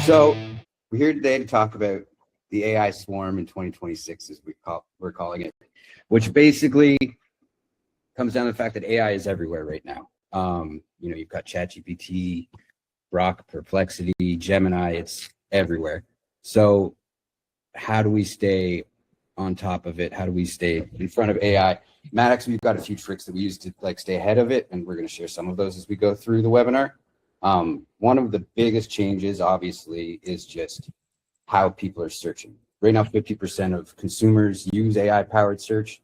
So we're here today to talk about the AI swarm in 2026, as we're calling it, which basically comes down to the fact that AI is everywhere right now. You've got ChatGPT, Grok, Perplexity, Gemini, it's everywhere. So how do we stay on top of it? How do we stay in front of AI? Matyx, we've got a few tricks that we use to stay ahead of it, and we're going to share some of those as we go through the webinar. One of the biggest changes, obviously, is just how people are searching. Right now, 50% of consumers use AI-powered search.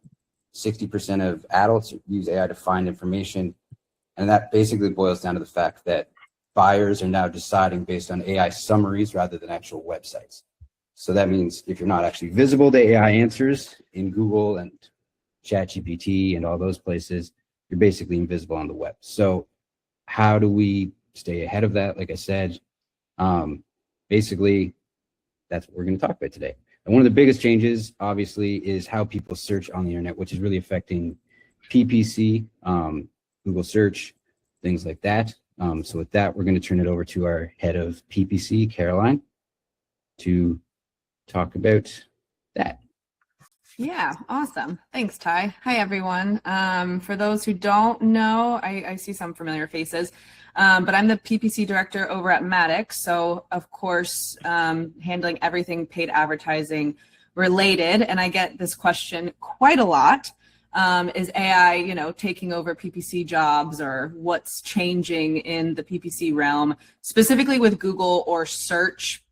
60% of adults use AI to find information. And that basically boils down to the fact that buyers are now deciding based on AI summaries rather than actual websites. So that means if you're not actually visible to AI answers in Google and ChatGPT and all those places, you're basically invisible on the web. So how do we stay ahead of that? Like I said, basically, that's what we're going to talk about today. And one of the biggest changes, obviously, is how people search on the internet, which is really affecting PPC, Google search, things like that. So with that, we're going to turn it over to our head of PPC, Caroline, to talk about that. Yeah, awesome. Thanks, Ty. Hi, everyone. For those who don't know, I see some familiar faces, but I'm the PPC director over at Matyx. So, of course, handling everything paid advertising related. And I get this question quite a lot. Is AI, taking over PPC jobs, or what's changing in the PPC realm, specifically with Google or search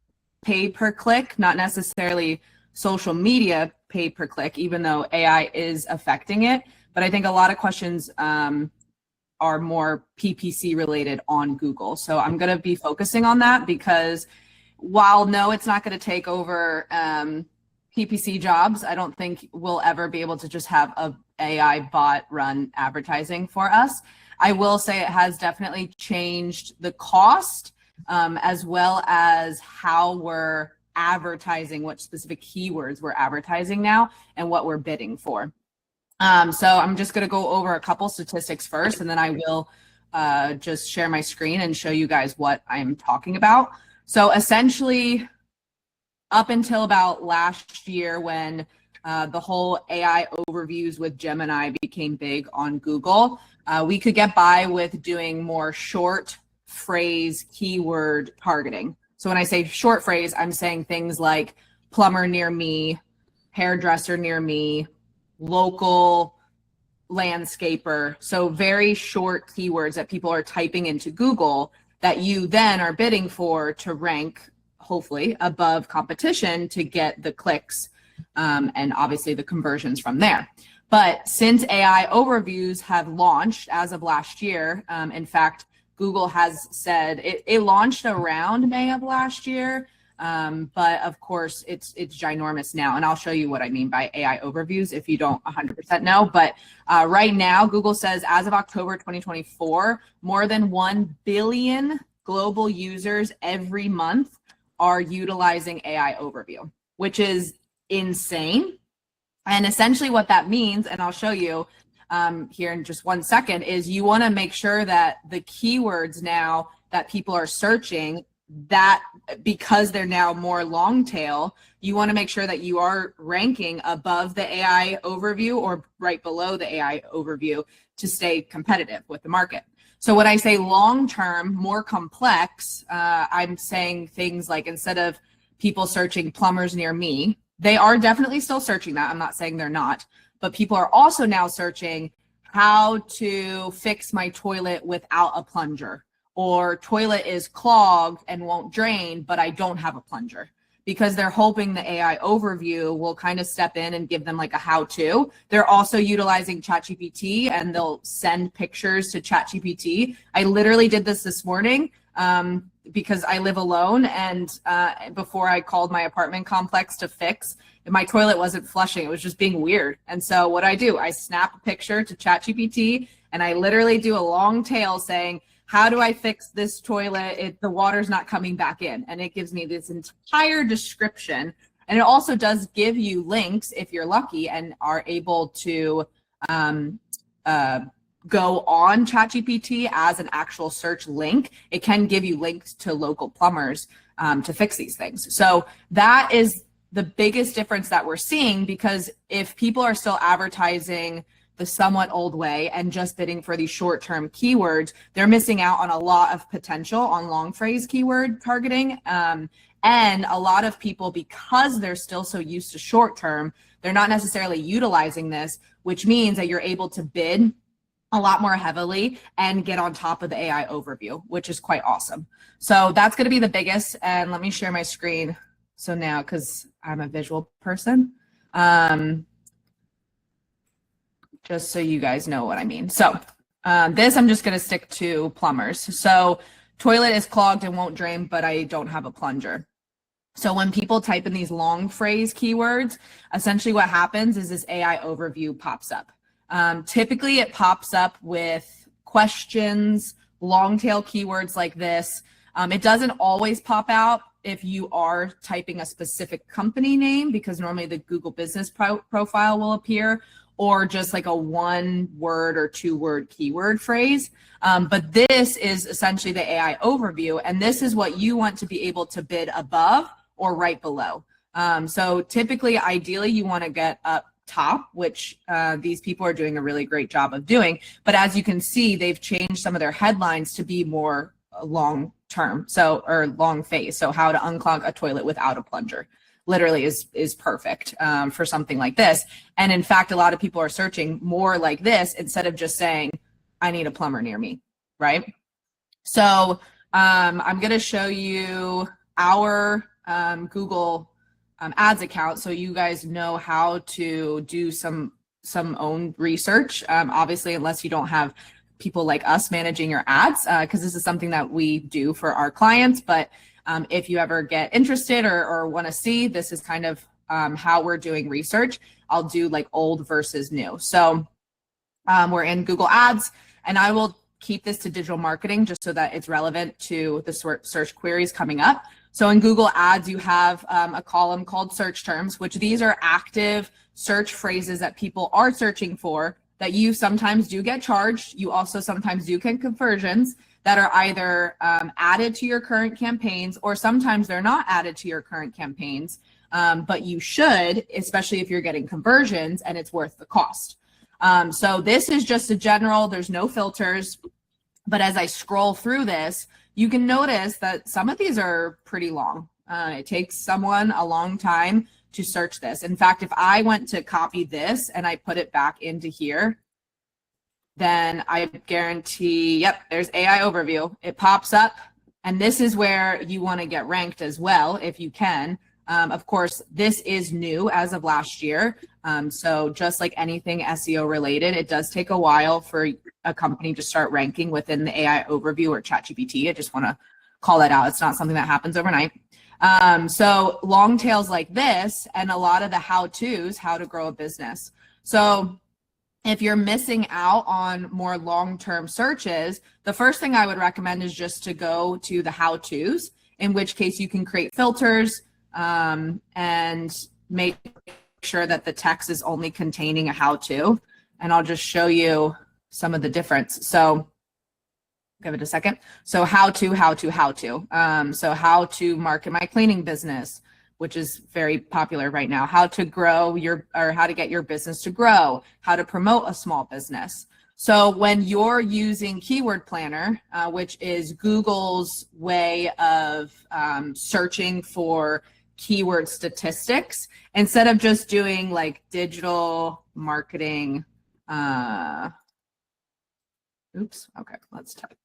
paid per click, not necessarily social media paid per click, even though AI is affecting it. But I think a lot of questions are more PPC related on Google. So I'm going to be focusing on that because while no, it's not going to take over PPC jobs, I don't think we'll ever be able to just have a AI bot run advertising for us. I will say it has definitely changed the cost as well as how we're advertising, what specific keywords we're advertising now and what we're bidding for. So I'm just going to go over a couple statistics first, and then I will just share my screen and show you guys what I'm talking about. So essentially, up until about last year when the whole AI overviews with Gemini became big on Google, we could get by with doing more short phrase keyword targeting. So when I say short phrase, I'm saying things like plumber near me, hairdresser near me, local landscaper. So very short keywords that people are typing into Google that you then are bidding for to rank, hopefully, above competition to get the clicks and obviously the conversions from there. But since AI overviews have launched as of last year, in fact, Google has said it launched around May of last year, but of course it's ginormous now. And I'll show you what I mean by AI overviews if you don't 100% know. But right now, Google says as of October 2024, more than 1 billion global users every month are utilizing AI overview, which is insane. And essentially what that means, and I'll show you, here in just 1 second, is you want to make sure that the keywords now that people are searching, that because they're now more long tail, you want to make sure that you are ranking above the AI overview or right below the AI overview to stay competitive with the market. So when I say long term, more complex, I'm saying things like, instead of people searching plumbers near me, they are definitely still searching that. I'm not saying they're not. But people are also now searching how to fix my toilet without a plunger, or toilet is clogged and won't drain, but I don't have a plunger, because they're hoping the AI overview will kind of step in and give them like a how-to. They're also utilizing ChatGPT, and they'll send pictures to ChatGPT. I literally did this morning because I live alone, and before I called my apartment complex to fix, my toilet wasn't flushing. It was just being weird. And so what I do, I snap a picture to ChatGPT, and I literally do a long tail saying, how do I fix this toilet? The water's not coming back in. And it gives me this entire description. And it also does give you links if you're lucky and are able to go on ChatGPT as an actual search link. It can give you links to local plumbers to fix these things. So that is the biggest difference that we're seeing, because if people are still advertising the somewhat old way and just bidding for these short-term keywords, they're missing out on a lot of potential on long phrase keyword targeting. And a lot of people, because they're still so used to short-term, they're not necessarily utilizing this, which means that you're able to bid a lot more heavily and get on top of the AI overview, which is quite awesome. So that's going to be the biggest. And let me share my screen. So now, because I'm a visual person, just so you guys know what I mean. So this, I'm just going to stick to plumbers. So toilet is clogged and won't drain, but I don't have a plunger. So when people type in these long phrase keywords, essentially what happens is this AI overview pops up. Typically it pops up with questions, long tail keywords like this. It doesn't always pop out if you are typing a specific company name, because normally the Google business profile will appear, or just like a 1-word or 2-word keyword phrase. But this is essentially the AI overview, and this is what you want to be able to bid above or right below. So typically, ideally, you want to get up top, which these people are doing a really great job of doing. But as you can see, they've changed some of their headlines to be more long term, or long phase. So how to unclog a toilet without a plunger literally is perfect for something like this. And in fact, a lot of people are searching more like this instead of just saying, I need a plumber near me, right? So I'm going to show you our Google ads account so you guys know how to do some own research. Obviously, unless you don't have people like us managing your ads, because this is something that we do for our clients. But if you ever get interested or want to see, this is kind of how we're doing research. I'll do like old versus new. So we're in Google Ads, and I will keep this to digital marketing just so that it's relevant to the search queries coming up. So in Google Ads, you have a column called search terms, which these are active search phrases that people are searching for, that you sometimes do get charged. You also sometimes do get conversions that are either added to your current campaigns, or sometimes they're not added to your current campaigns, but you should, especially if you're getting conversions and it's worth the cost. So this is just a general, there's no filters, but as I scroll through this, you can notice that some of these are pretty long. It takes someone a long time to search this. In fact, if I went to copy this and I put it back into here, then I guarantee, yep, there's AI overview. It pops up, and this is where you want to get ranked as well, if you can. Of course, this is new as of last year. So just like anything SEO related, it does take a while for a company to start ranking within the AI overview or ChatGPT. I just want to call that out. It's not something that happens overnight. So long tails like this, and a lot of the how-tos, how to grow a business. So if you're missing out on more long-term searches, the first thing I would recommend is just to go to the how-tos, in which case you can create filters and make sure that the text is only containing a how-to. And I'll just show you some of the difference. So give it a second. So how to. So how to market my cleaning business, which is very popular right now. How to grow how to get your business to grow, how to promote a small business. So when you're using Keyword Planner, which is Google's way of searching for keyword statistics, instead of just doing like digital marketing, okay, let's type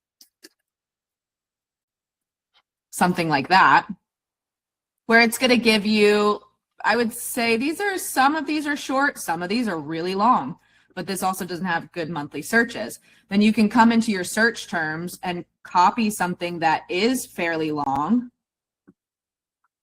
something like that, where it's going to give you, I would say some of these are short, some of these are really long, but this also doesn't have good monthly searches. Then you can come into your search terms and copy something that is fairly long.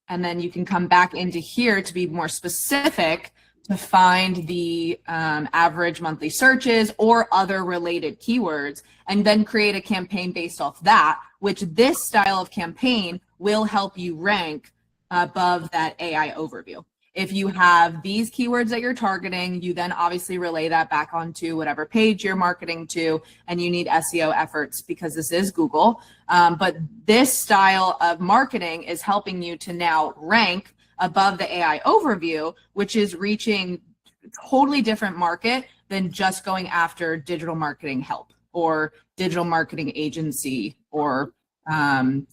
And then you can come back into here to be more specific to find the average monthly searches or other related keywords, and then create a campaign based off that, which this style of campaign will help you rank above that AI overview. If you have these keywords that you're targeting, you then obviously relay that back onto whatever page you're marketing to, and you need SEO efforts because this is Google. But this style of marketing is helping you to now rank above the AI overview, which is reaching a totally different market than just going after digital marketing help or digital marketing agency or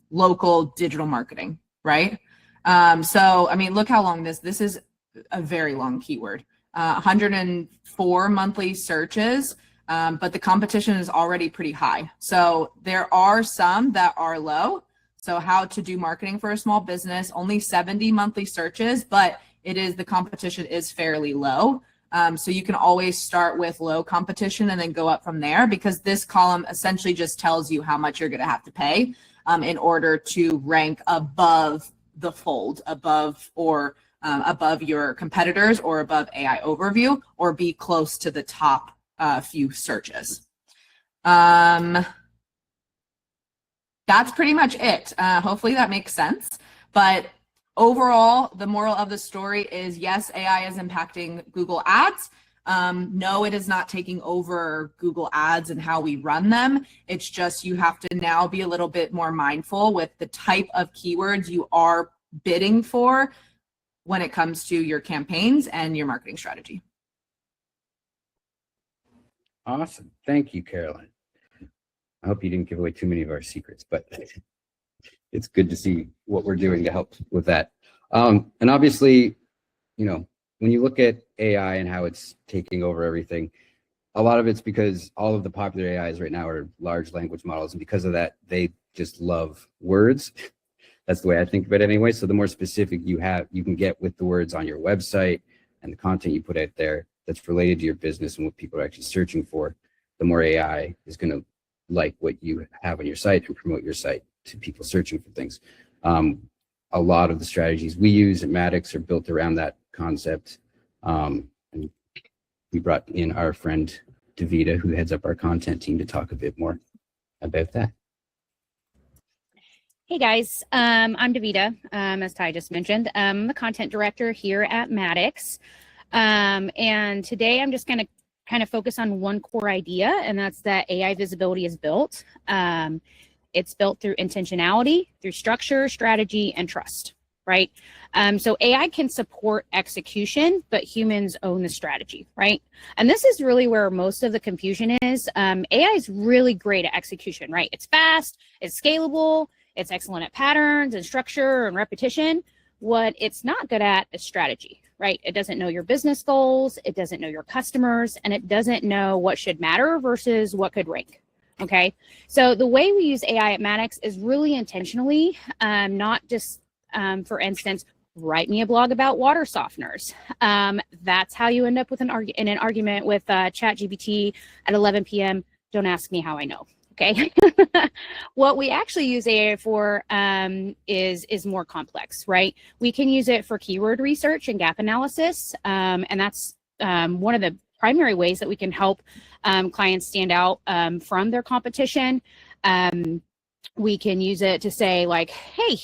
local digital marketing, right? So, I mean, look how long this is a very long keyword, 104 monthly searches, but the competition is already pretty high. So there are some that are low. So how to do marketing for a small business, only 70 monthly searches, but the competition is fairly low. So you can always start with low competition and then go up from there, because this column essentially just tells you how much you're going to have to pay in order to rank above the fold, above your competitors or above AI overview, or be close to the top few searches. That's pretty much it. Hopefully that makes sense. But overall, the moral of the story is, yes, AI is impacting Google Ads. No, it is not taking over Google Ads and how we run them. It's just you have to now be a little bit more mindful with the type of keywords you are bidding for when it comes to your campaigns and your marketing strategy. Awesome. Thank you, Caroline. I hope you didn't give away too many of our secrets, but it's good to see what we're doing to help with that. And obviously, you know, when you look at AI and how it's taking over everything, a lot of it's because all of the popular AIs right now are large language models. And because of that, they just love words. That's the way I think of it anyway. So the more specific you can get with the words on your website and the content you put out there that's related to your business and what people are actually searching for, the more AI is going to like what you have on your site and promote your site to people searching for things. A lot of the strategies we use at Matyx are built around that concept. And we brought in our friend Davida, who heads up our content team, to talk a bit more about that. Hey guys, I'm Davida, as Ty just mentioned. I'm the content director here at Matyx. And today I'm just going to kind of focus on one core idea, and that's that AI visibility is built. It's built through intentionality, through structure, strategy, and trust, right? So AI can support execution, but humans own the strategy, right? And this is really where most of the confusion is. AI is really great at execution, right? It's fast, it's scalable, it's excellent at patterns and structure and repetition. What it's not good at is strategy, right? It doesn't know your business goals, it doesn't know your customers, and it doesn't know what should matter versus what could rank. Okay, so the way we use AI at Matyx is really intentionally, not just, for instance, write me a blog about water softeners. That's how you end up with in an argument with ChatGPT at 11 p.m. Don't ask me how I know. Okay, what we actually use AI for is more complex, right? We can use it for keyword research and gap analysis, and that's one of the primary ways that we can help clients stand out from their competition. We can use it to say, like, hey,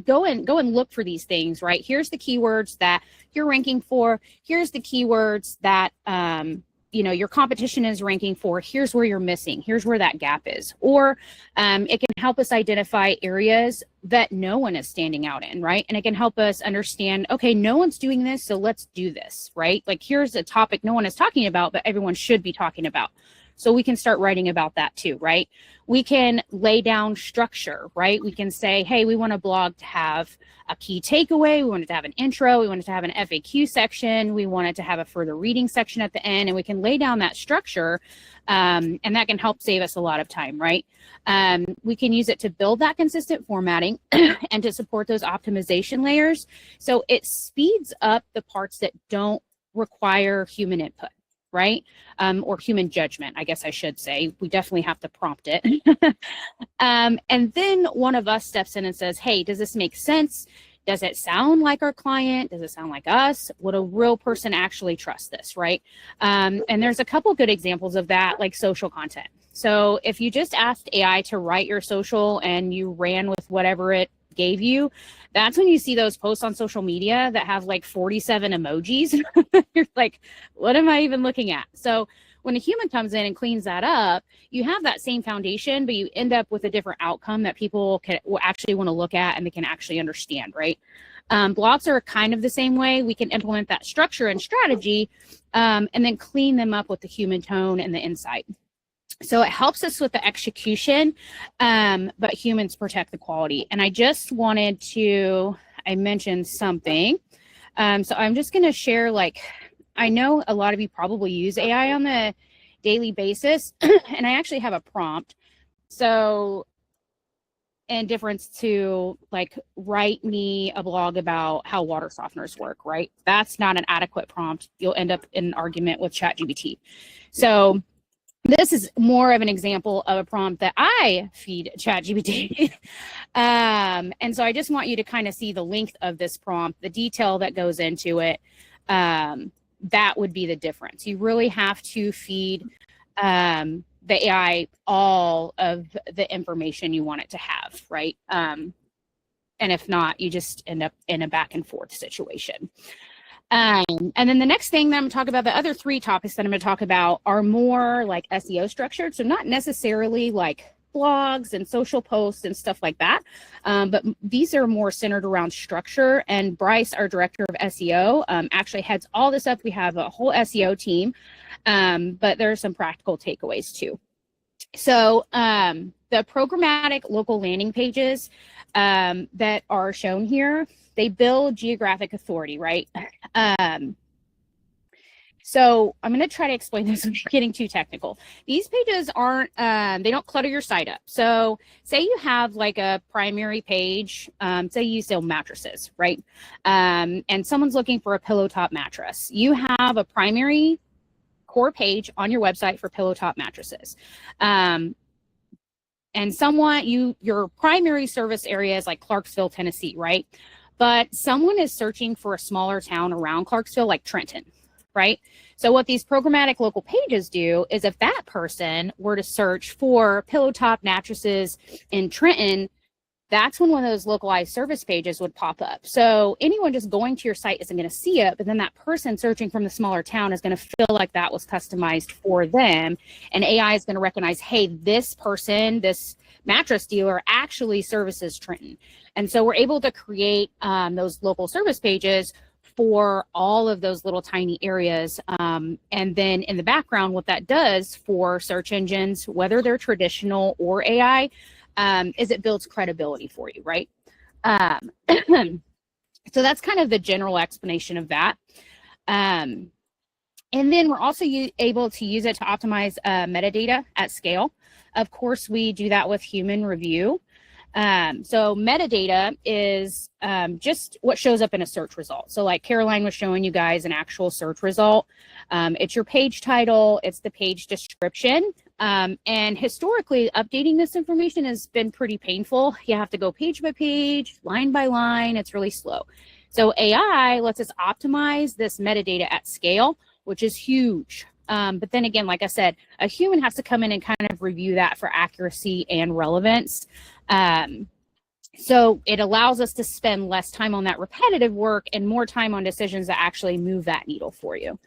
go and look for these things, right? Here's the keywords that you're ranking for. Here's the keywords that your competition is ranking for. Here's where you're missing. Here's where that gap is. Or it can help us identify areas that no one is standing out in, right? And it can help us understand, okay, no one's doing this, so let's do this, right? Like, here's a topic no one is talking about, but everyone should be talking about. So we can start writing about that too, right? We can lay down structure, right? We can say, hey, we want a blog to have a key takeaway. We want it to have an intro. We want it to have an FAQ section. We want it to have a further reading section at the end. And we can lay down that structure, and that can help save us a lot of time, right? We can use it to build that consistent formatting and to support those optimization layers. So it speeds up the parts that don't require human input, right? Or human judgment, I guess I should say. We definitely have to prompt it. And then one of us steps in and says, hey, does this make sense? Does it sound like our client? Does it sound like us? Would a real person actually trust this, right? And there's a couple good examples of that, like social content. So if you just asked AI to write your social and you ran with whatever it gave you, that's when you see those posts on social media that have like 47 emojis. You're like, what am I even looking at? So when a human comes in and cleans that up, you have that same foundation, but you end up with a different outcome that people will actually want to look at and they can actually understand, right? Blogs are kind of the same way. We can implement that structure and strategy and then clean them up with the human tone and the insight. So it helps us with the execution, but humans protect the quality. And I just wanted to, I mentioned something. So I'm just going to share, like, I know a lot of you probably use AI on the daily basis, and I actually have a prompt. So in difference to like, write me a blog about how water softeners work, right? That's not an adequate prompt. You'll end up in an argument with ChatGPT. So this is more of an example of a prompt that I feed ChatGPT. And so I just want you to kind of see the length of this prompt, the detail that goes into it. That would be the difference. You really have to feed the AI all of the information you want it to have, right? And if not, you just end up in a back and forth situation. And then the next thing that I'm going to talk about, the other three topics that I'm going to talk about are more like SEO structured. So not necessarily like blogs and social posts and stuff like that. But these are more centered around structure. And Bryce, our director of SEO, actually heads all this up. We have a whole SEO team, but there are some practical takeaways too. So the programmatic local landing pages that are shown here, they build geographic authority, right? So I'm going to try to explain this without getting too technical. These pages aren't, they don't clutter your site up. So say you have like a primary page, say you sell mattresses, right? And someone's looking for a pillow top mattress. You have a primary core page on your website for pillow top mattresses. And your primary service area is like Clarksville, Tennessee, right? But someone is searching for a smaller town around Clarksville, like Trenton, right? So what these programmatic local pages do is if that person were to search for pillow top mattresses in Trenton, that's when one of those localized service pages would pop up. So anyone just going to your site isn't going to see it, but then that person searching from the smaller town is going to feel like that was customized for them. And AI is going to recognize, hey, this person, this mattress dealer actually services Trenton. And so we're able to create those local service pages for all of those little tiny areas. And then in the background, what that does for search engines, whether they're traditional or AI, is it builds credibility for you, right? So that's kind of the general explanation of that. And then we're also able to use it to optimize metadata at scale. Of course, we do that with human review. So metadata is just what shows up in a search result. So like Caroline was showing you guys an actual search result. It's your page title, it's the page description. And historically, updating this information has been pretty painful. You have to go page by page, line by line. It's really slow. So AI lets us optimize this metadata at scale, which is huge. But then again, like I said, a human has to come in and kind of review that for accuracy and relevance. So it allows us to spend less time on that repetitive work and more time on decisions that actually move that needle for you.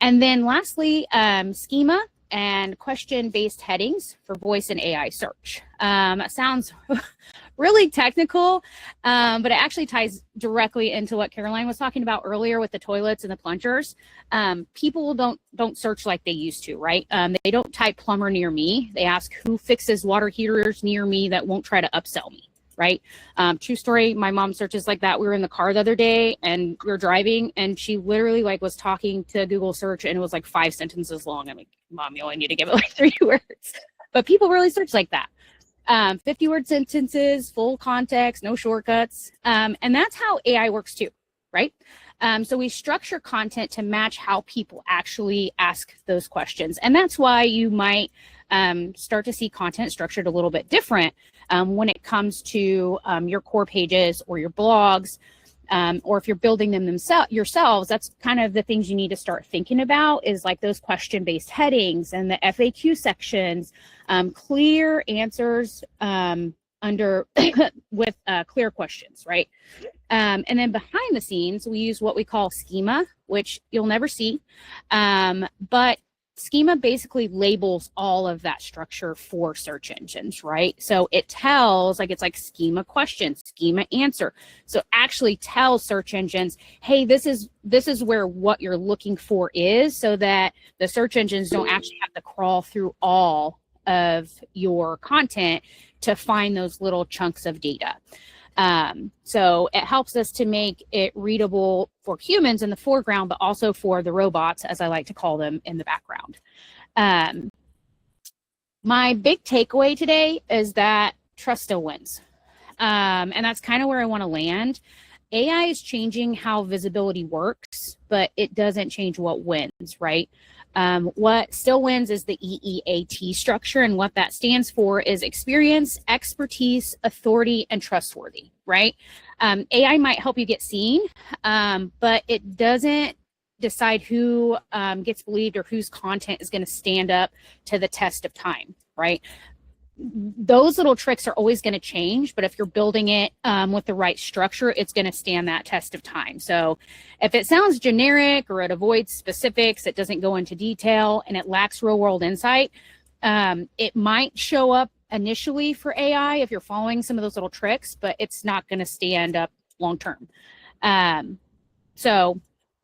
And then lastly, schema and question-based headings for voice and AI search. It sounds really technical, but it actually ties directly into what Caroline was talking about earlier with the toilets and the plungers. People don't search like they used to, right? They don't type plumber near me. They ask who fixes water heaters near me that won't try to upsell me, right? True story, my mom searches like that. We were in the car the other day and we were driving and she literally like was talking to Google search and it was like 5 sentences long. I'm like, Mom, you only need to give it like 3 words. But people really search like that. 50-word sentences, full context, no shortcuts. And that's how AI works too, right? So we structure content to match how people actually ask those questions. And that's why you might start to see content structured a little bit different when it comes to your core pages or your blogs, or if you're building them yourselves. That's kind of the things you need to start thinking about, is like those question-based headings and the FAQ sections, clear answers under with clear questions, right? And then behind the scenes, we use what we call schema, which you'll never see. But schema basically labels all of that structure for search engines, right? So it tells, like, it's like schema question, schema answer. So actually tells search engines, hey, this is where what you're looking for is, so that the search engines don't actually have to crawl through all of your content to find those little chunks of data. So it helps us to make it readable for humans in the foreground, but also for the robots, as I like to call them, in the background. My big takeaway today is that trust still wins. And that's kind of where I want to land. AI is changing how visibility works, but it doesn't change what wins, right? What still wins is the EEAT structure, and what that stands for is experience, expertise, authority, and trustworthy, right? AI might help you get seen, but it doesn't decide who gets believed or whose content is going to stand up to the test of time, right? Those little tricks are always going to change, but if you're building it with the right structure, it's going to stand that test of time. So if it sounds generic, or it avoids specifics, it doesn't go into detail, and it lacks real world insight, it might show up initially for AI if you're following some of those little tricks, but it's not going to stand up long term. So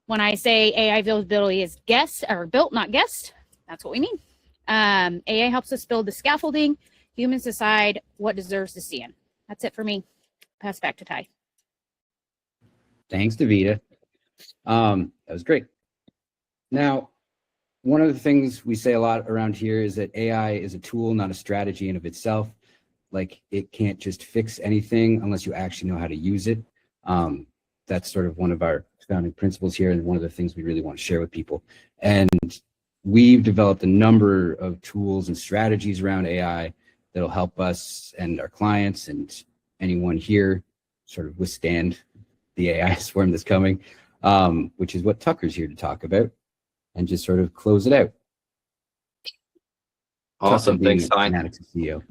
when I say AI visibility is built, not guessed, that's what we mean. AI helps us build the scaffolding. Humans decide what deserves to stand. That's it for me. Pass back to Ty. Thanks, Davida. That was great. Now, one of the things we say a lot around here is that AI is a tool, not a strategy in of itself. Like, it can't just fix anything unless you actually know how to use it. That's sort of one of our founding principles here, and one of the things we really want to share with people. And we've developed a number of tools and strategies around AI that'll help us and our clients and anyone here sort of withstand the AI swarm that's coming, which is what Tucker's here to talk about, and just sort of close it out. Awesome. Thanks, Ty. Matyx CEO.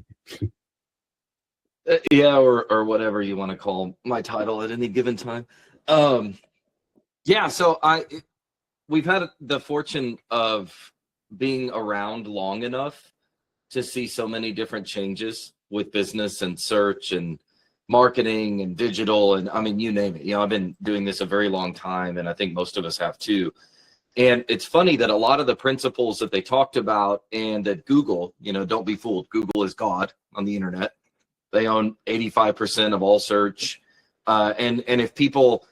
Yeah, or whatever you want to call my title at any given time. Yeah, so we've had the fortune of being around long enough to see so many different changes with business and search and marketing and digital, and I mean, you name it. You know, I've been doing this a very long time, and I think most of us have too. And it's funny that a lot of the principles that they talked about, and that Google, you know, don't be fooled, Google is God on the internet. They own 85% of all search. And if people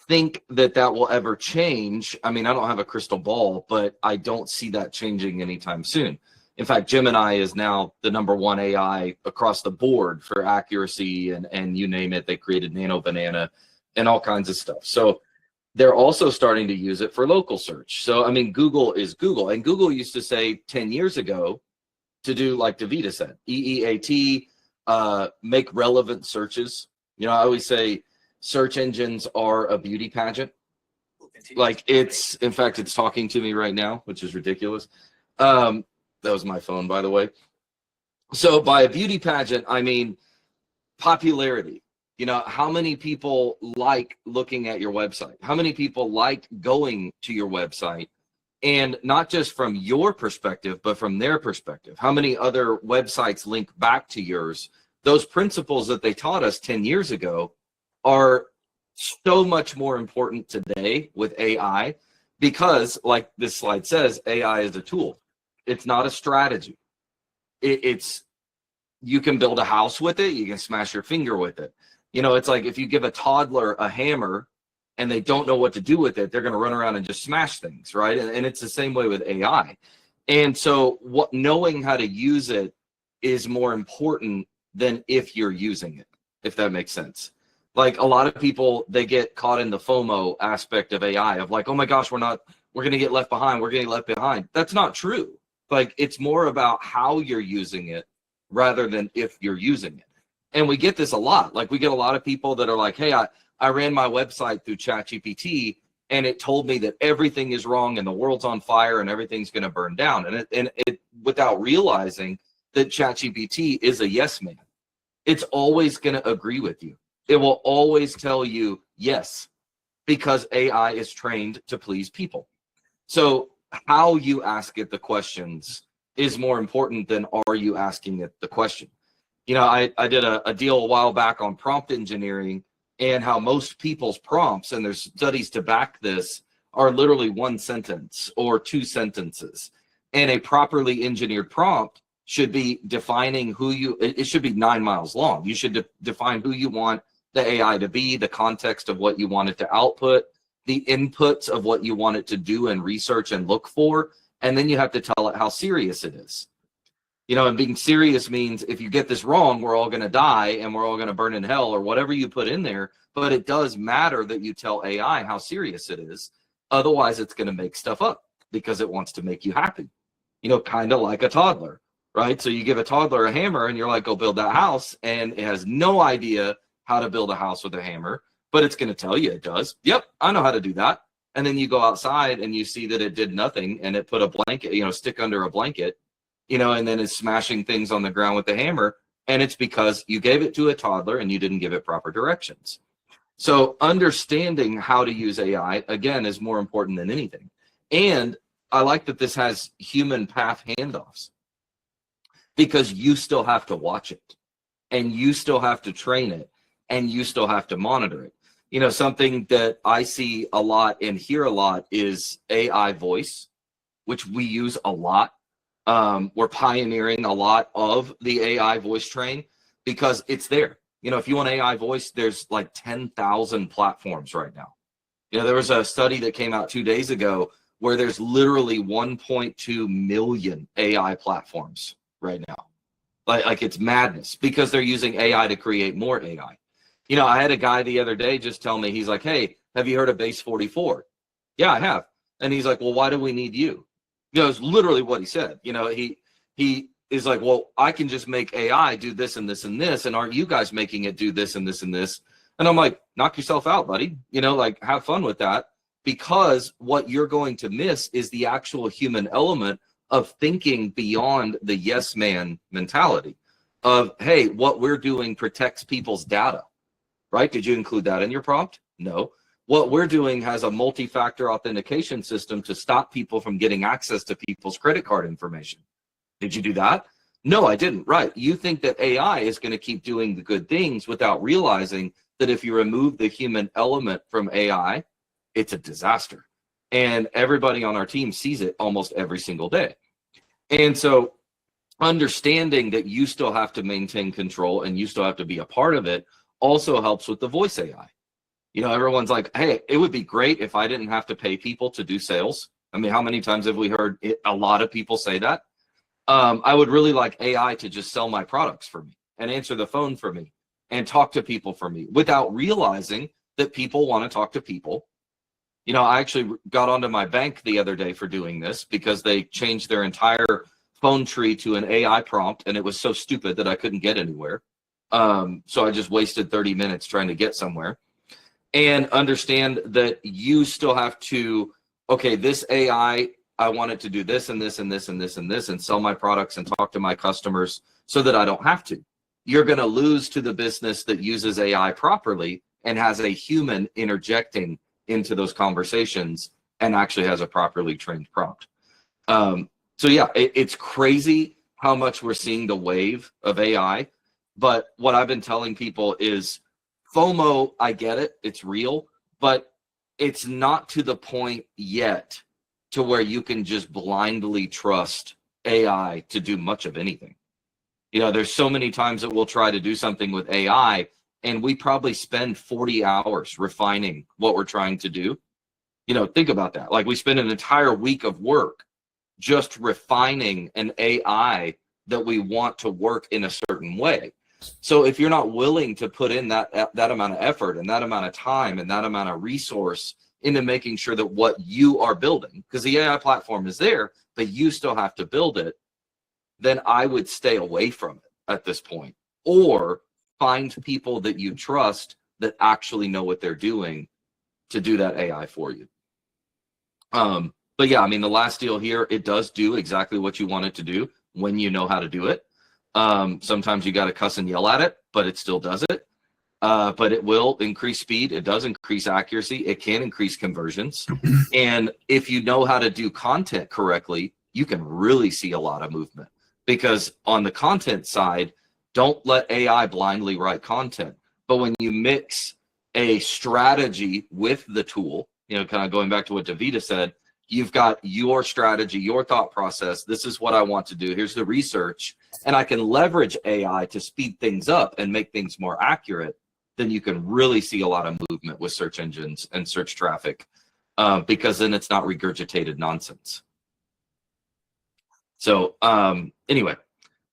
think that will ever change, I mean, I don't have a crystal ball, but I don't see that changing anytime soon. In fact, Gemini is now the #1 AI across the board for accuracy, and you name it. They created Nano Banana and all kinds of stuff. So they're also starting to use it for local search. So, I mean, Google is Google. And Google used to say 10 years ago to do, like Davida said, EEAT, make relevant searches. You know, I always say search engines are a beauty pageant. Like, it's, in fact, it's talking to me right now, which is ridiculous. That was my phone, by the way. So by a beauty pageant, I mean popularity. You know, how many people like looking at your website? How many people like going to your website? And not just from your perspective, but from their perspective. How many other websites link back to yours? Those principles that they taught us 10 years ago are so much more important today with AI, because, like this slide says, AI is a tool. It's not a strategy. It's you can build a house with it. You can smash your finger with it. You know, it's like if you give a toddler a hammer and they don't know what to do with it, they're going to run around and just smash things, right? And it's the same way with AI. And so knowing how to use it is more important than if you're using it, if that makes sense. Like, a lot of people, they get caught in the FOMO aspect of AI of like, oh my gosh, we're going to get left behind. We're getting left behind. That's not true. Like, it's more about how you're using it rather than if you're using it. And we get this a lot. Like, we get a lot of people that are like, hey, I ran my website through ChatGPT and it told me that everything is wrong and the world's on fire and everything's going to burn down. And it without realizing that ChatGPT is a yes man. It's always going to agree with you. It will always tell you yes, because AI is trained to please people. So how you ask it the questions is more important than are you asking it the question. You know, I did a deal a while back on prompt engineering and how most people's prompts, and there's studies to back this, are literally one sentence or two sentences. And a properly engineered prompt should be defining who you, it should be 9 miles long. You should define who you want the AI to be, the context of what you want it to output, the inputs of what you want it to do and research and look for, and then you have to tell it how serious it is. You know, and being serious means if you get this wrong, we're all going to die and we're all going to burn in hell or whatever you put in there. But it does matter that you tell AI how serious it is. Otherwise, it's going to make stuff up because it wants to make you happy. You know, kind of like a toddler, right? So you give a toddler a hammer and you're like, go build that house. And it has no idea how to build a house with a hammer, but it's going to tell you it does. Yep, I know how to do that. And then you go outside and you see that it did nothing and it put a blanket, you know, stick under a blanket, you know, and then it's smashing things on the ground with the hammer. And it's because you gave it to a toddler and you didn't give it proper directions. So understanding how to use AI, again, is more important than anything. And I like that this has human path handoffs because you still have to watch it and you still have to train it and you still have to monitor it. You know, something that I see a lot and hear a lot is AI voice, which we use a lot. We're pioneering a lot of the AI voice train because it's there. You know, if you want AI voice, there's like 10,000 platforms right now. You know, there was a study that came out 2 days ago where there's literally 1.2 million AI platforms right now. Like it's madness because they're using AI to create more AI. You know, I had a guy the other day just tell me, he's like, hey, have you heard of base 44? Yeah, I have. And he's like, well, why do we need you? You know, it's literally what he said. You know, he is like, well, I can just make AI do this and this and this. And aren't you guys making it do this and this and this? And I'm like, knock yourself out, buddy. You know, like have fun with that, because what you're going to miss is the actual human element of thinking beyond the yes man mentality of, hey, what we're doing protects people's data, right? Did you include that in your prompt? No. What we're doing has a multi-factor authentication system to stop people from getting access to people's credit card information. Did you do that? No, I didn't. Right. You think that AI is going to keep doing the good things without realizing that if you remove the human element from AI, it's a disaster. And everybody on our team sees it almost every single day. And so understanding that you still have to maintain control and you still have to be a part of it also helps with the voice AI. You know, everyone's like, hey, it would be great if I didn't have to pay people to do sales. I mean, how many times have we heard it? A lot of people say that. I would really like AI to just sell my products for me and answer the phone for me and talk to people for me without realizing that people want to talk to people. You know, I actually got onto my bank the other day for doing this because they changed their entire phone tree to an AI prompt, and it was so stupid that I couldn't get anywhere. So I just wasted 30 minutes trying to get somewhere. And understand that you still have to, okay, this AI, I want it to do this and this and this and this and this and sell my products and talk to my customers so that I don't have to. You're going to lose to the business that uses AI properly and has a human interjecting into those conversations and actually has a properly trained prompt. So yeah, it's crazy how much we're seeing the wave of AI. But what I've been telling people is FOMO, I get it, it's real, but it's not to the point yet to where you can just blindly trust AI to do much of anything. You know, there's so many times that we'll try to do something with AI and we probably spend 40 hours refining what we're trying to do. You know, think about that. Like we spend an entire week of work just refining an AI that we want to work in a certain way. So if you're not willing to put in that amount of effort and that amount of time and that amount of resource into making sure that what you are building, because the AI platform is there, but you still have to build it, then I would stay away from it at this point, or find people that you trust that actually know what they're doing to do that AI for you. But yeah, I mean, the last deal here, it does do exactly what you want it to do when you know how to do it. Sometimes you got to cuss and yell at it, but it still does it. But it will increase speed. It does increase accuracy. It can increase conversions. And if you know how to do content correctly, you can really see a lot of movement. Because on the content side, don't let AI blindly write content. But when you mix a strategy with the tool, kind of going back to what Davida said, you've got your strategy, your thought process. This is what I want to do. Here's the research. And I can leverage AI to speed things up and make things more accurate. Then you can really see a lot of movement with search engines and search traffic, because then it's not regurgitated nonsense. So anyway,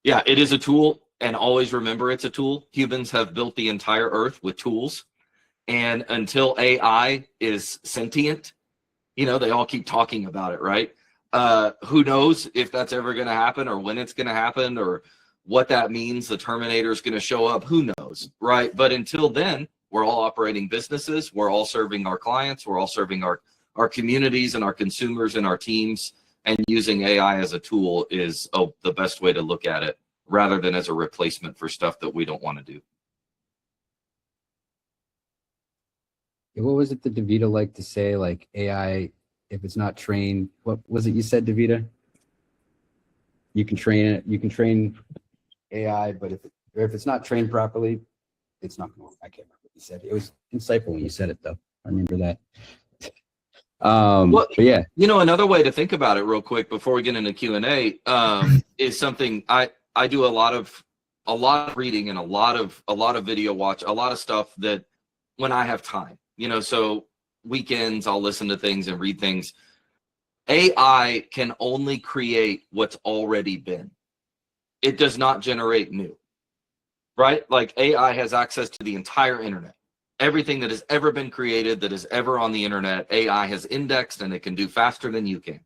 yeah, it is a tool, and always remember it's a tool. Humans have built the entire earth with tools, and until AI is sentient, they all keep talking about it, right? Who knows if that's ever going to happen, or when it's going to happen, or what that means. The Terminator is going to show up. Who knows, right? But until then, we're all operating businesses. We're all serving our clients. We're all serving our communities and our consumers and our teams. And using AI as a tool is the best way to look at it, rather than as a replacement for stuff that we don't want to do. What was it that Davida liked to say? Like AI, if it's not trained, what was it you said, Davida? You can train it. You can train AI, but if it's not trained properly, it's not going to work. I can't remember what you said. It was insightful when you said it, though. I remember that. But yeah, another way to think about it, real quick, before we get into Q&A, is something I do a lot of reading and a lot of video watch, a lot of stuff that when I have time, so weekends I'll listen to things and read things. AI can only create what's already been. It does not generate new, right? Like AI has access to the entire internet. Everything that has ever been created, that is ever on the internet, AI has indexed, and it can do faster than you can.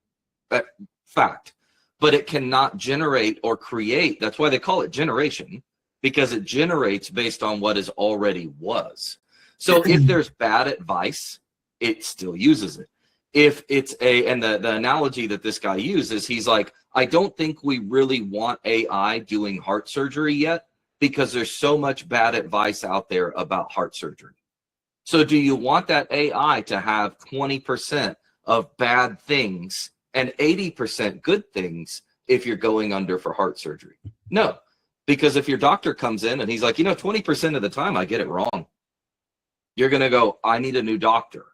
Fact. But it cannot generate or create. That's why they call it generation, because it generates based on what is already was. So if there's bad advice, it still uses it. If it's and the analogy that this guy uses, he's like, I don't think we really want AI doing heart surgery yet, because there's so much bad advice out there about heart surgery. So do you want that AI to have 20% of bad things and 80% good things if you're going under for heart surgery? No, because if your doctor comes in and he's like, 20% of the time I get it wrong, you're going to go, I need a new doctor.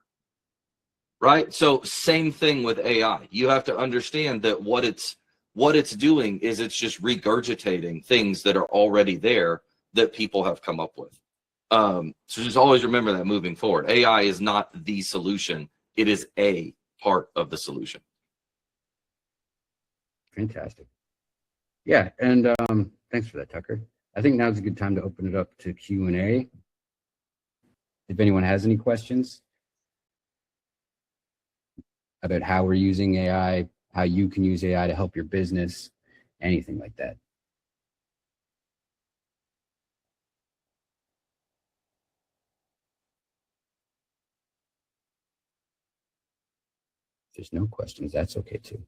Right? So same thing with AI. You have to understand that what it's doing is it's just regurgitating things that are already there that people have come up with. So just always remember that moving forward. AI is not the solution. It is a part of the solution. fantastic. Yeah, and thanks for that, Tucker. I think now's a good time to open it up to Q&A. If anyone has any questions about how we're using AI, how you can use AI to help your business, anything like that. If there's no questions, that's okay too.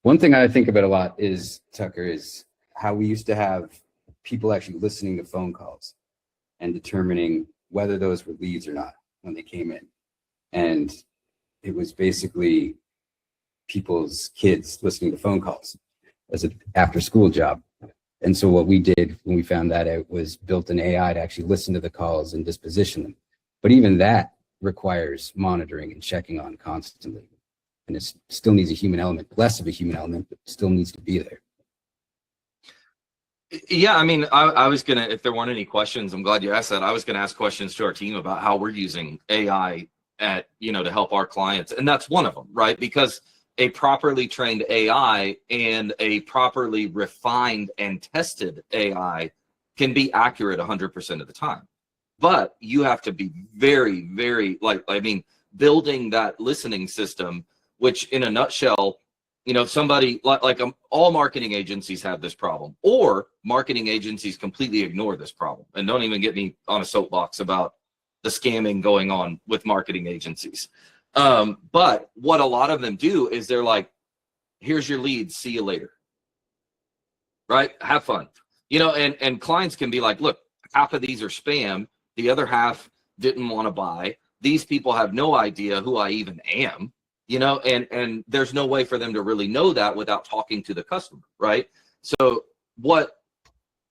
One thing I think about a lot is, Tucker, is how we used to have people actually listening to phone calls and determining whether those were leads or not when they came in. And it was basically people's kids listening to phone calls as an after school job. And so what we did when we found that out was built an AI to actually listen to the calls and disposition them. But even that requires monitoring and checking on constantly. And it still needs a human element, less of a human element, but still needs to be there. Yeah, I mean, I was going to, if there weren't any questions, I'm glad you asked that. I was going to ask questions to our team about how we're using AI at, to help our clients. And that's one of them, right? Because a properly trained AI and a properly refined and tested AI can be accurate 100% of the time. But you have to be very, very, building that listening system, which in a nutshell, somebody like all marketing agencies have this problem, or marketing agencies completely ignore this problem. And don't even get me on a soapbox about the scamming going on with marketing agencies. But what a lot of them do is they're like, here's your leads, see you later. right? Have fun. And clients can be like, look, half of these are spam. The other half didn't want to buy. These people have no idea who I even am, and there's no way for them to really know that without talking to the customer, right? So what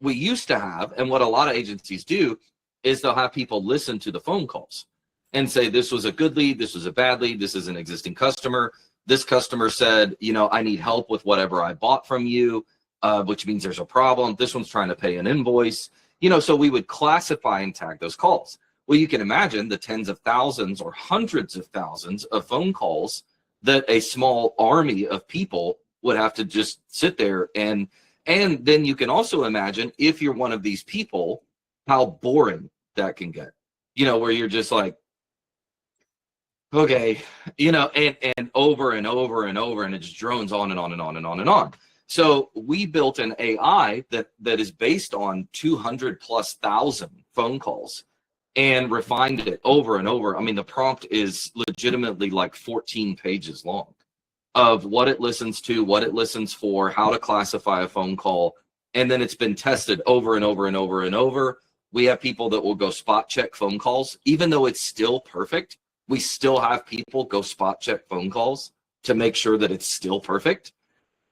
we used to have, and what a lot of agencies do, is they'll have people listen to the phone calls and say, this was a good lead, this was a bad lead, this is an existing customer. This customer said, I need help with whatever I bought from you, which means there's a problem. This one's trying to pay an invoice. So we would classify and tag those calls. Well, you can imagine the tens of thousands or hundreds of thousands of phone calls that a small army of people would have to just sit there and then you can also imagine, if you're one of these people, how boring that can get, where you're just like, okay, and over and over and over, and it just drones on and on and on and on and on. So we built an AI that is based on 200,000+ phone calls and refined it over and over. I mean, the prompt is legitimately like 14 pages long of what it listens to, what it listens for, how to classify a phone call. And then it's been tested over and over and over and over. We have people that will go spot check phone calls, even though it's still perfect. We still have people go spot check phone calls to make sure that it's still perfect.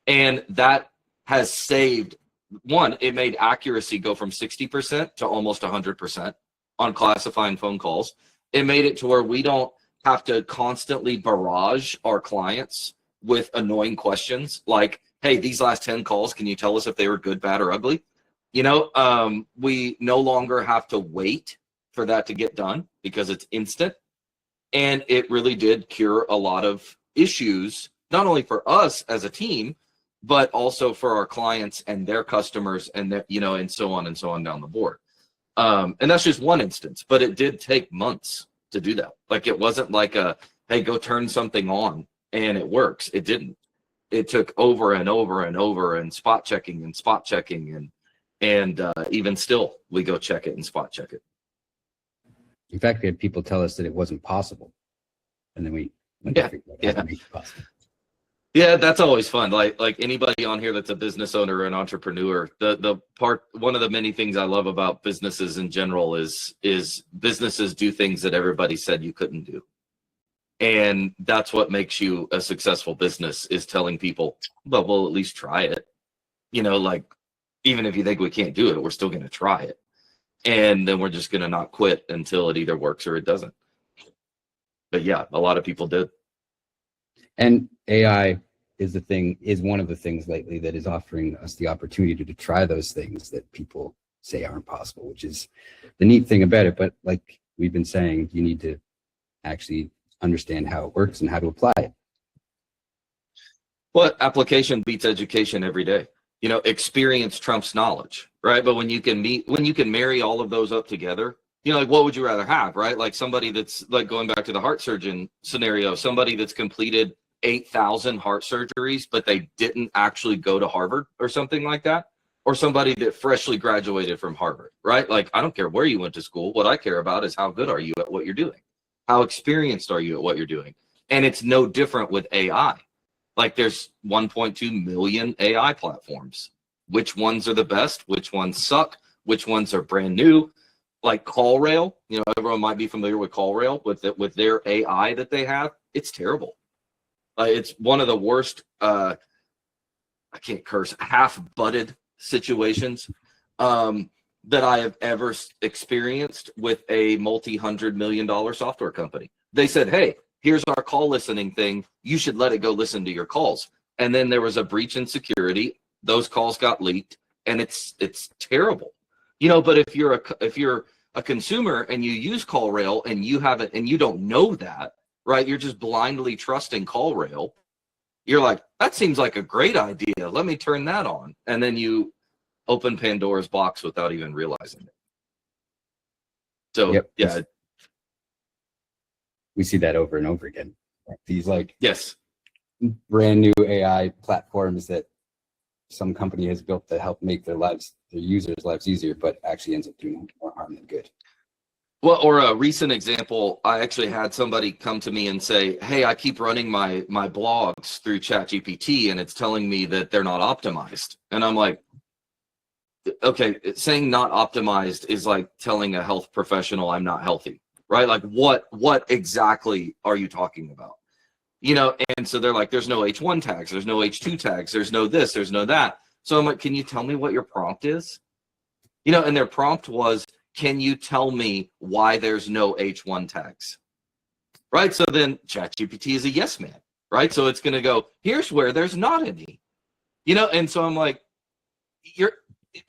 And that has saved, one, it made accuracy go from 60% to almost 100% on classifying phone calls. It made it to where we don't have to constantly barrage our clients with annoying questions like, hey, these last 10 calls, can you tell us if they were good, bad, or ugly? We no longer have to wait for that to get done because it's instant. And it really did cure a lot of issues, not only for us as a team, but also for our clients and their customers and their, and so on down the board. And that's just one instance, but it did take months to do that. Like, it wasn't like hey, go turn something on and it works. It didn't. It took over and over and over and spot checking and even still we go check it and spot check it. In fact, we had people tell us that it wasn't possible, and then we went to figure out how to make it possible. Yeah, that's always fun. Like anybody on here that's a business owner or an entrepreneur, one of the many things I love about businesses in general is businesses do things that everybody said you couldn't do. And that's what makes you a successful business, is telling people, well, we'll at least try it. Like, even if you think we can't do it, we're still going to try it. And then we're just going to not quit until it either works or it doesn't. But yeah, a lot of people did. And AI is one of the things lately that is offering us the opportunity to try those things that people say aren't possible, which is the neat thing about it. But like we've been saying, you need to actually understand how it works and how to apply it. Well, application beats education every day. Experience trumps knowledge, right? But when you can marry all of those up together, like, what would you rather have, right? Like somebody that's, like, going back to the heart surgeon scenario, somebody that's completed 8,000 heart surgeries, but they didn't actually go to Harvard or something like that, or somebody that freshly graduated from Harvard, right? Like, I don't care where you went to school. What I care about is how good are you at what you're doing? How experienced are you at what you're doing? And it's no different with AI. Like, there's 1.2 million AI platforms. Which ones are the best? Which ones suck? Which ones are brand new? Like CallRail, everyone might be familiar with CallRail, with their AI that they have. It's terrible. It's one of the worst, I can't curse, half-butted situations that I have ever experienced with a multi-$100 million software company. They said, hey, here's our call listening thing. You should let it go listen to your calls. And then there was a breach in security. Those calls got leaked, and it's terrible. But if you're a consumer and you use CallRail and you haven't, and you don't know that, right? You're just blindly trusting CallRail. You're like, that seems like a great idea. Let me turn that on. And then you open Pandora's box without even realizing it. So, yep. Yeah. We see that over and over again. These yes, brand new AI platforms that some company has built to help make their users' lives easier, but actually ends up doing more harm than good. Well, or a recent example, I actually had somebody come to me and say, hey, I keep running my blogs through ChatGPT and it's telling me that they're not optimized. And I'm like, okay, saying not optimized is like telling a health professional I'm not healthy, right? Like what exactly are you talking about? You know, and so they're like, there's no H1 tags, there's no H2 tags, there's no this, there's no that. So I'm like, can you tell me what your prompt is? You know, and their prompt was, can you tell me why there's no H1 tags? Right? So then ChatGPT is a yes man, right? So it's going to go, here's where there's not any. You know, and so I'm like,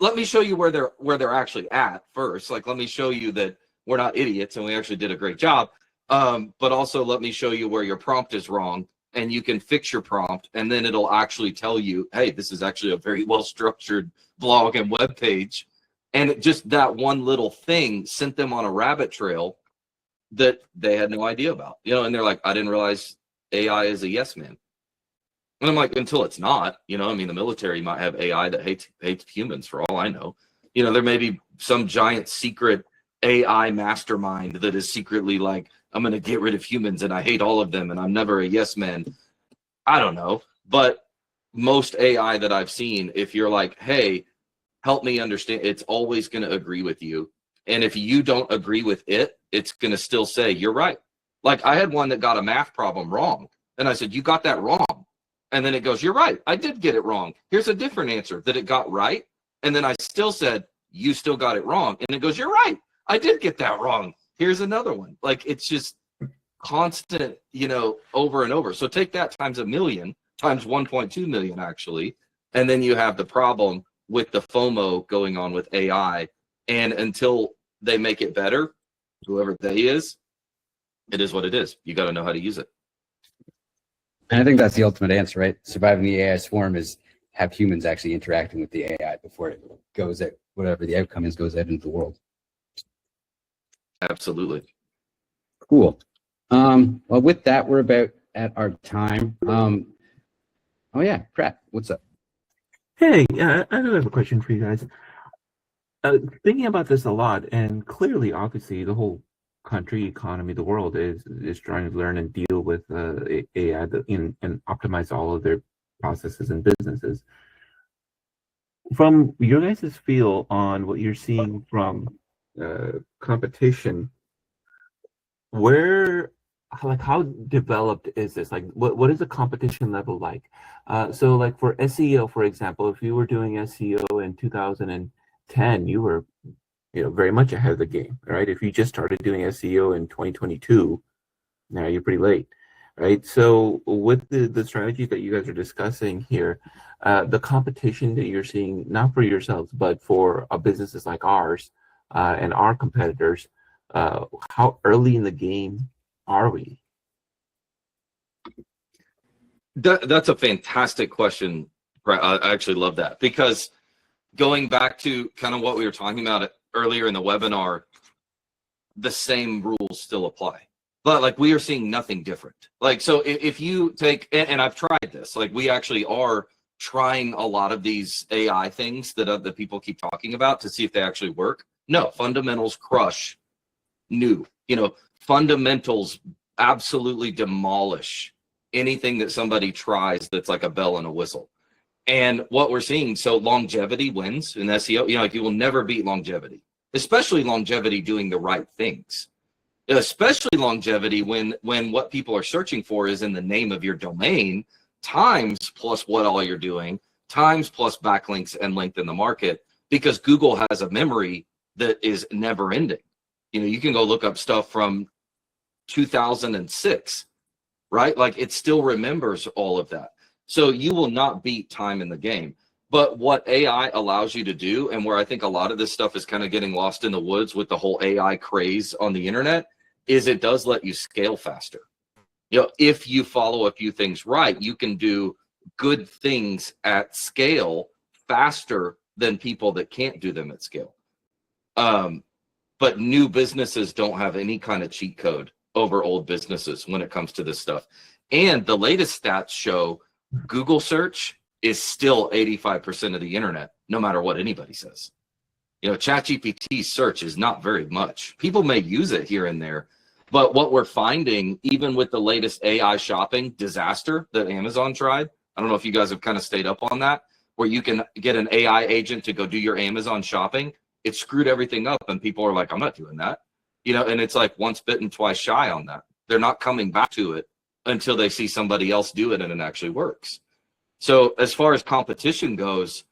let me show you where they're actually at first. Like, let me show you that we're not idiots and we actually did a great job. But also let me show you where your prompt is wrong, and you can fix your prompt, and then it'll actually tell you, hey, this is actually a very well structured blog and web page. And just that one little thing sent them on a rabbit trail that they had no idea about, you know, and they're like, I didn't realize AI is a yes man. And I'm like, until it's not, you know, I mean, the military might have AI that hates humans for all I know. You know, there may be some giant secret AI mastermind that is secretly like, I'm going to get rid of humans and I hate all of them and I'm never a yes man. I don't know. But most AI that I've seen, if you're like, hey, help me understand, it's always going to agree with you. And if you don't agree with it, it's going to still say, you're right. Like I had one that got a math problem wrong. And I said, you got that wrong. And then it goes, you're right. I did get it wrong. Here's a different answer that it got right. And then I still said, you still got it wrong. And it goes, you're right. I did get that wrong. Here's another one. Like it's just constant, you know, over and over. So take that times a million, times 1.2 million actually. And then you have the problem with the FOMO going on with AI. And until they make it better, whoever they is, it is what it is. You got to know how to use it. And I think that's the ultimate answer, right? Surviving the AI swarm is have humans actually interacting with the AI before it goes at whatever the outcome is, goes out into the world. Absolutely. Cool. Well, with that, we're about at our time. Oh yeah, Pratt, what's up? Hey, I do have a question for you guys. Thinking about this a lot, and clearly, obviously, the whole country, economy, the world is trying to learn and deal with AI and optimize all of their processes and businesses. From your guys' feel on what you're seeing from competition, how developed is this? Like, what is the competition level like? So, like for SEO, for example, if you were doing SEO in 2010, you were very much ahead of the game, right? If you just started doing SEO in 2022, now you're pretty late, right? So with the strategies that you guys are discussing here, the competition that you're seeing, not for yourselves, but for businesses like ours and our competitors, how early in the game are we? That's a fantastic question, Brett. I actually love that, because going back to kind of what we were talking about earlier in the webinar, the same rules still apply. But like we are seeing nothing different. Like, so if you take, and I've tried this, like we actually are trying a lot of these AI things that people keep talking about to see if they actually work. No, fundamentals crush new. Fundamentals absolutely demolish anything that somebody tries that's like a bell and a whistle. And what we're seeing, so longevity wins in SEO. Like you will never beat longevity, especially longevity doing the right things. Especially longevity when what people are searching for is in the name of your domain, times plus what all you're doing, times plus backlinks and length in the market, because Google has a memory that is never ending. You can go look up stuff from 2006, right? Like it still remembers all of that. So you will not beat time in the game. But what AI allows you to do, and where I think a lot of this stuff is kind of getting lost in the woods with the whole AI craze on the internet, is it does let you scale faster. If you follow a few things right, you can do good things at scale faster than people that can't do them at scale. But new businesses don't have any kind of cheat code over old businesses when it comes to this stuff. And the latest stats show Google search is still 85% of the internet, no matter what anybody says. ChatGPT search is not very much. People may use it here and there, but what we're finding, even with the latest AI shopping disaster that Amazon tried, I don't know if you guys have kind of stayed up on that, where you can get an AI agent to go do your Amazon shopping, it screwed everything up. And people are like, I'm not doing that. And it's like once bitten, twice shy on that. They're not coming back to it until they see somebody else do it and it actually works. So as far as competition goes,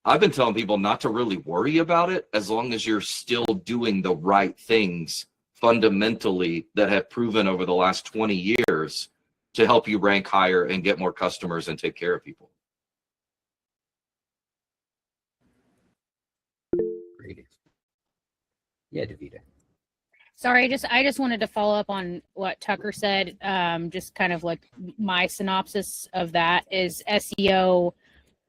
I've been telling people not to really worry about it as long as you're still doing the right things fundamentally that have proven over the last 20 years to help you rank higher and get more customers and take care of people. Great. Yeah, Davida. Sorry, I just wanted to follow up on what Tucker said. Just kind of like my synopsis of that is SEO.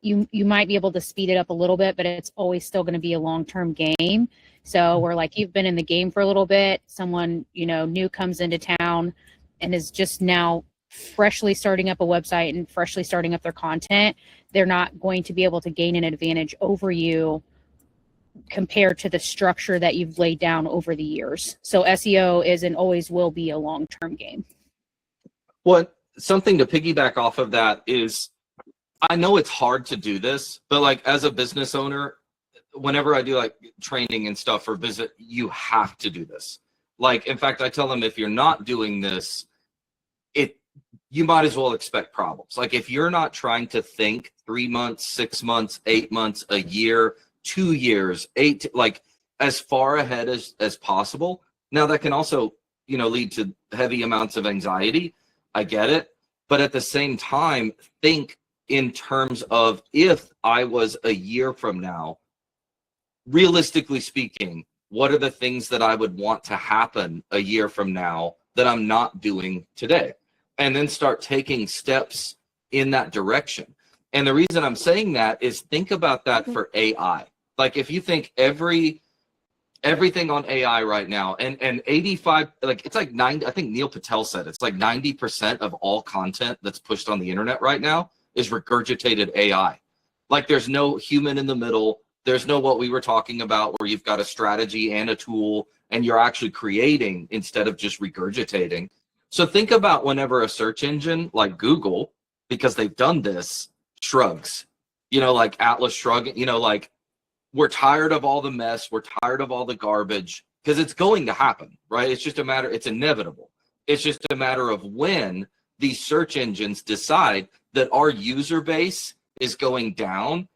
You might be able to speed it up a little bit, but it's always still going to be a long-term game. So we're like, you've been in the game for a little bit. Someone, new comes into town and is just now freshly starting up a website and freshly starting up their content. They're not going to be able to gain an advantage over you compared to the structure that you've laid down over the years. So SEO is and always will be a long-term game. Well, something to piggyback off of that is, I know it's hard to do this, but like as a business owner, whenever I do like training and stuff for visit, you have to do this. Like, in fact, I tell them if you're not doing this, you might as well expect problems. Like if you're not trying to think 3 months, 6 months, 8 months, a year, 2 years, like as far ahead as possible. Now that can also, lead to heavy amounts of anxiety. I get it. But at the same time, think in terms of if I was a year from now, realistically speaking, what are the things that I would want to happen a year from now that I'm not doing today? And then start taking steps in that direction. And the reason I'm saying that is think about that for AI. Like if you think everything on AI right now, and 85, like it's like 90, I think Neil Patel said it's like 90% of all content that's pushed on the internet right now is regurgitated AI. Like there's no human in the middle. There's no what we were talking about where you've got a strategy and a tool and you're actually creating instead of just regurgitating. So think about whenever a search engine like Google, because they've done this, shrugs, like Atlas shrugging, like we're tired of all the mess. We're tired of all the garbage because it's going to happen, right? It's just a matter, it's inevitable. It's just a matter of when these search engines decide that our user base is going down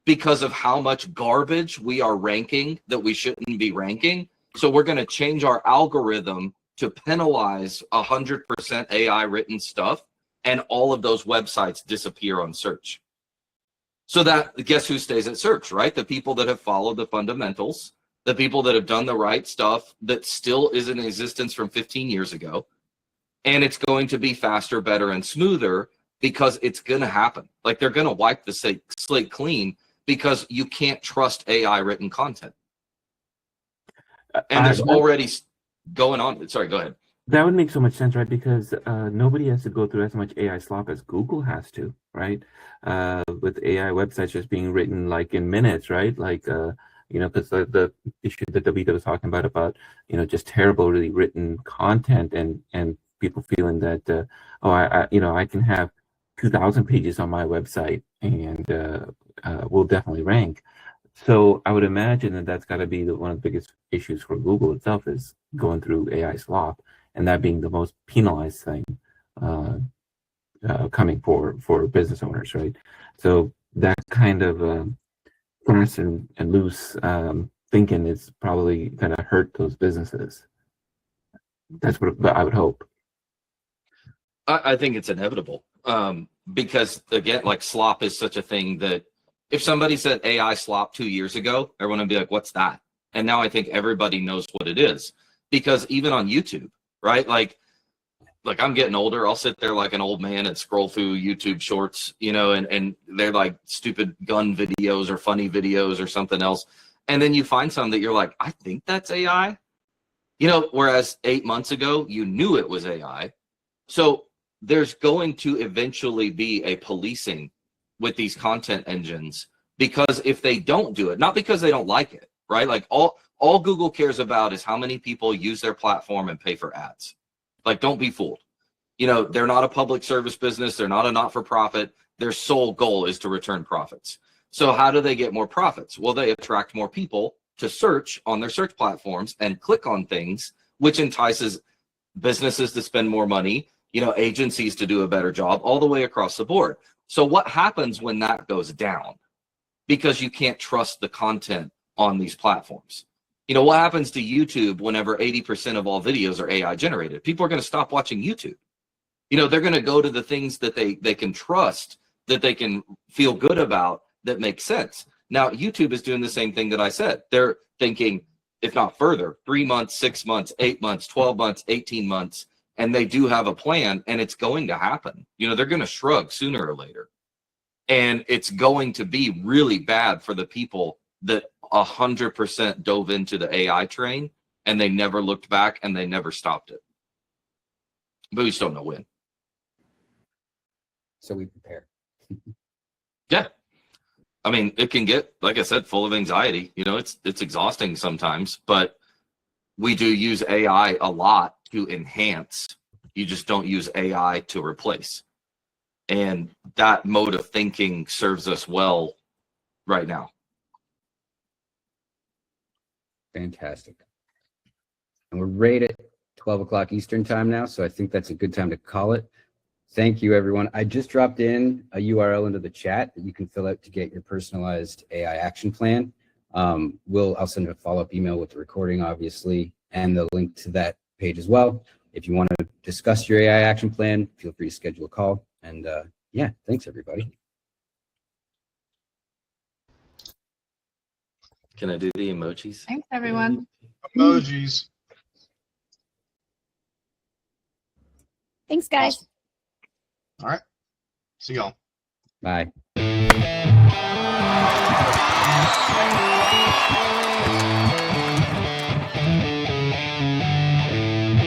because of how much garbage we are ranking that we shouldn't be ranking. So we're going to change our algorithm to penalize 100% AI written stuff, and all of those websites disappear on search. So that, guess who stays at search, right? The people that have followed the fundamentals, the people that have done the right stuff that still is in existence from 15 years ago. And it's going to be faster, better, and smoother because it's going to happen. Like they're going to wipe the slate clean because you can't trust AI written content. And there's already going on. Sorry, go ahead. That would make so much sense, right? Because nobody has to go through as much AI slop as Google has to, right? With AI websites just being written like in minutes, right? Like, because the issue that Davida was talking about, just terribly written content and people feeling that, I can have 2,000 pages on my website and will definitely rank. So I would imagine that that's got to be one of the biggest issues for Google itself is going through AI slop, and that being the most penalized thing coming for business owners, right? So that kind of fast and loose thinking is probably going to hurt those businesses. That's what I would hope. I think it's inevitable because, again, like slop is such a thing that if somebody said AI slop 2 years ago, everyone would be like, what's that? And now I think everybody knows what it is because even on YouTube, right? Like I'm getting older. I'll sit there like an old man and scroll through YouTube shorts, and they're like stupid gun videos or funny videos or something else. And then you find some that you're like, I think that's AI, whereas 8 months ago, you knew it was AI. So there's going to eventually be a policing with these content engines because if they don't do it, not because they don't like it, right? Like all Google cares about is how many people use their platform and pay for ads. Like, don't be fooled. They're not a public service business. They're not a not-for-profit. Their sole goal is to return profits. So how do they get more profits? Well, they attract more people to search on their search platforms and click on things, which entices businesses to spend more money, agencies to do a better job, all the way across the board. So what happens when that goes down? Because you can't trust the content on these platforms. What happens to YouTube whenever 80% of all videos are AI generated? People are going to stop watching YouTube. They're going to go to the things that they can trust, that they can feel good about, that make sense. Now, YouTube is doing the same thing that I said. They're thinking, if not further, 3 months, 6 months, 8 months, 12 months, 18 months, and they do have a plan, and it's going to happen. They're going to shrug sooner or later. And it's going to be really bad for the people that 100% dove into the AI train, and they never looked back, and they never stopped it. But we just don't know when. So we prepare. Yeah. I mean, it can get, like I said, full of anxiety. It's exhausting sometimes, but we do use AI a lot to enhance. You just don't use AI to replace. And that mode of thinking serves us well right now. Fantastic. And we're right at 12 o'clock Eastern time now, so I think that's a good time to call it. Thank you, everyone. I just dropped in a URL into the chat that you can fill out to get your personalized AI action plan. I'll send a follow-up email with the recording, obviously, and the link to that page as well. If you want to discuss your AI action plan, feel free to schedule a call. And yeah, thanks, everybody. Can I do the emojis? Thanks, everyone. Emojis. Thanks, guys. Awesome. All right. See y'all. Bye.